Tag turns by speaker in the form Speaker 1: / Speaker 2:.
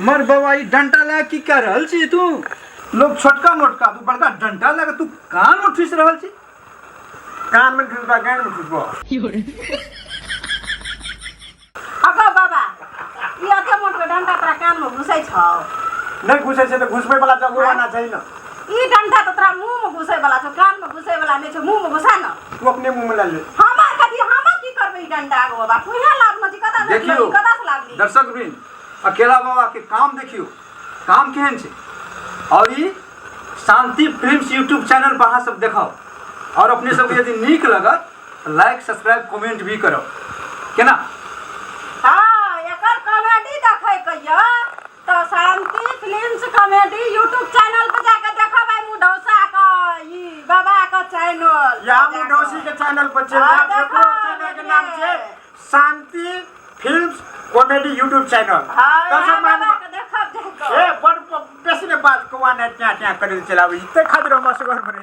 Speaker 1: मर बवाई डंटा ला की कर रहल छी तू? लोग छोटका मोटका तू बड़का डंटा लगा तू कान में ठुस रहल छी?
Speaker 2: कान में ठुसबा कान में ठुसबा
Speaker 3: अगो बाबा ई अते मोटको डंटा तोरा कान में घुसै छौ?
Speaker 2: नहीं घुसे से तो घुसबे वाला जगह आना चाहिए ना।
Speaker 3: ई डंटा तो तोरा मुंह में घुसै वाला छौ, कान में घुसै वाला नहीं छौ, मुंह में घुसा न।
Speaker 2: तू अपने मुंह में ला ले।
Speaker 3: हम की करबे ई डंटा आगो बाबा? पुइहा लाभ न कदा
Speaker 1: देखियो
Speaker 3: कदा से लागली?
Speaker 1: दर्शक वृंद अकेला बाबा के काम देखियो, काम केहन छे। और ई शांति फिल्म्स यूट्यूब चैनल पर अहाँ सब देखाओ और अपने सबके यदि नीक लगत लाइक सब्सक्राइब कमेंट भी करो केना।
Speaker 3: हां एकर कॉमेडी देखै कहियो तो शांति फिल्म्स कॉमेडी यूट्यूब चैनल पर जाके देखब। भाई मुडौसा का ई बाबा का चैनल
Speaker 2: या मुडौसी के चैनल पर चल जा। देखो चैनल के नाम छे शांति फिल्म्स कॉमेडी यूट्यूब चैनल।
Speaker 3: हां
Speaker 2: सब मान
Speaker 3: देखब
Speaker 2: ए बड़ बेसी ने बात को आने क्या क्या करे चलावे इते खातिर हम असगर बने।